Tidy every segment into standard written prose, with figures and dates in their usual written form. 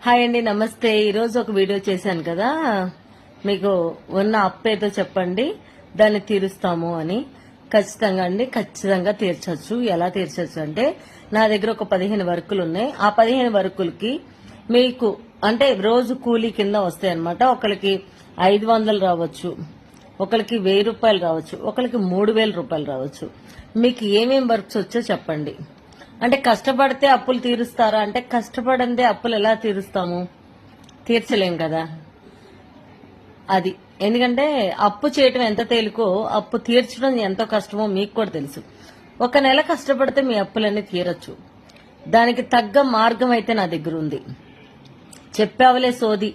Hi అండి, నమస్తే. ఈరోజు ఒక వీడియో చేశాను కదా, మీకు ఉన్న అప్పు ఏదో చెప్పండి, దాన్ని తీరుస్తాము అని. ఖచ్చితంగా అండి, ఖచ్చితంగా తీర్చొచ్చు. ఎలా తీర్చొచ్చు అంటే, నా దగ్గర ఒక 15 వర్కులు ఉన్నాయి. ఆ 15 వర్కులకి మీకు అంటే రోజు కూలీ కింద వస్తాయి అనమాట. ఒకరికి 500 రావచ్చు, ఒకరికి 1000 రూపాయలు రావచ్చు, ఒకరికి 3000 రూపాయలు రావచ్చు. మీకు ఏమేం వర్క్స్ వచ్చో చెప్పండి. అంటే కష్టపడితే అప్పులు తీరుస్తారా అంటే, కష్టపడందే అప్పులు ఎలా తీరుస్తాము? తీర్చలేం కదా. అది ఎందుకంటే అప్పు చేయటం ఎంత తేలికో అప్పు తీర్చడం ఎంతో కష్టమో మీకు కూడా తెలుసు. ఒక నెల కష్టపడితే మీ అప్పులన్నీ తీరచ్చు. దానికి తగ్గ మార్గం అయితే నా దగ్గర ఉంది. చెప్పావలే సోది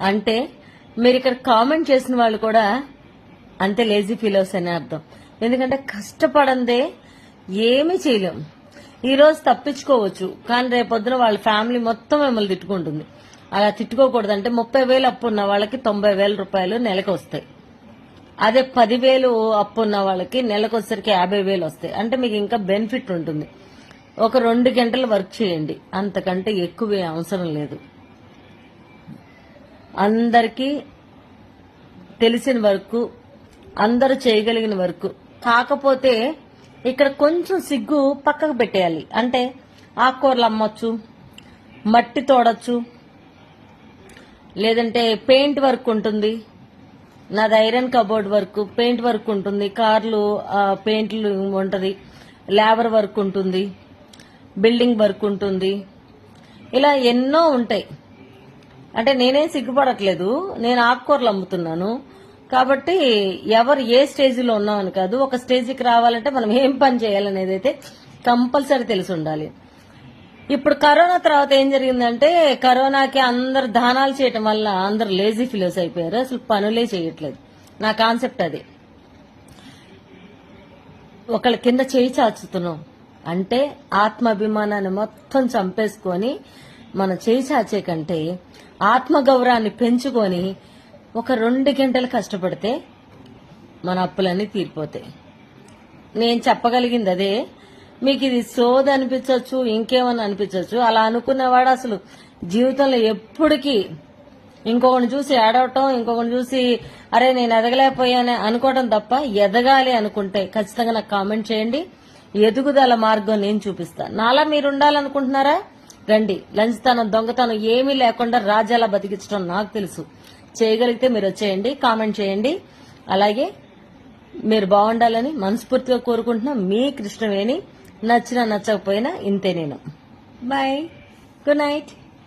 అంటే మీరు ఇక్కడ కామెంట్ చేసిన వాళ్ళు కూడా అంతే లేజీ ఫీలర్స్ అని అర్థం. ఎందుకంటే కష్టపడందే ఏమీ చేయలేం. ఈ రోజు తప్పించుకోవచ్చు, కానీ రేపొద్దున వాళ్ళ ఫ్యామిలీ మొత్తం మిమ్మల్ని తిట్టుకుంటుంది. అలా తిట్టుకోకూడదంటే 30,000 అప్పు ఉన్న వాళ్ళకి 90,000 రూపాయలు నెలకు వస్తాయి. అదే 10,000 అప్పు ఉన్న వాళ్ళకి నెలకు వచ్చేసరికి 50,000 వస్తాయి. అంటే మీకు ఇంకా బెనిఫిట్ ఉంటుంది. ఒక 2 గంటలు వర్క్ చేయండి, అంతకంటే ఎక్కువ అవసరం లేదు. అందరికీ తెలిసిన వర్క్, అందరూ చేయగలిగిన వర్క్. కాకపోతే ఇక్కడ కొంచెం సిగ్గు పక్కకు పెట్టేయాలి. అంటే ఆకుకూరలు అమ్మొచ్చు, మట్టి తోడచ్చు, లేదంటే పెయింట్ వర్క్ ఉంటుంది. నాది iron cupboard work, paint work ఉంటుంది, కార్లు పెయింట్లు ఉంటుంది, లేబర్ వర్క్ ఉంటుంది, బిల్డింగ్ వర్క్ ఉంటుంది. ఇలా ఎన్నో ఉంటాయి. అంటే నేనేం సిగ్గుపడట్లేదు, నేను ఆకుకూరలు అమ్ముతున్నాను కాబట్టి ఎవరు ఏ స్టేజ్లో ఉన్నామని కాదు. ఒక స్టేజ్కి రావాలంటే మనం ఏం పని చేయాలనేది అయితే కంపల్సరీ తెలిసి ఉండాలి. ఇప్పుడు కరోనా తర్వాత ఏం జరిగిందంటే, కరోనాకి అందరు దానాలు చేయటం వల్ల అందరు లేజీ ఫీలర్స్ అయిపోయారు. అసలు పనులే చేయట్లేదు. నా కాన్సెప్ట్ అది. ఒకళ్ళ కింద చేయి చాచుతున్నాం అంటే ఆత్మాభిమానాన్ని మొత్తం చంపేసుకొని మనం చేయి చాచే కంటే ఆత్మగౌరవాన్ని పెంచుకొని ఒక 2 గంటలు కష్టపడితే మన అప్పులన్నీ తీరిపోతాయి. నేను చెప్పగలిగింది అదే. మీకు ఇది సోది అనిపించవచ్చు, ఇంకేమని అనిపించవచ్చు. అలా అనుకునేవాడు అసలు జీవితంలో ఎప్పటికీ ఇంకొకరిని చూసి ఏడవటం, ఇంకొకరిని చూసి అరే నేను ఎదగలేకపోయానే అనుకోవడం తప్ప, ఎదగాలి అనుకుంటే ఖచ్చితంగా నాకు కామెంట్ చేయండి. ఎదుగుదల మార్గం నేను చూపిస్తాను. నాలా మీరు ఉండాలనుకుంటున్నారా? రండి. లంచుతనం, దొంగతనం ఏమీ లేకుండా రాజ్యాల బతికించడం నాకు తెలుసు. చేయగలిగితే మీరు వచ్చేయండి, కామెంట్ చేయండి. అలాగే మీరు బాగుండాలని మనస్ఫూర్తిగా కోరుకుంటున్నా. మీ కృష్ణవేణి. నచ్చినా నచ్చకపోయినా ఇంతే నేను. Bye, good night.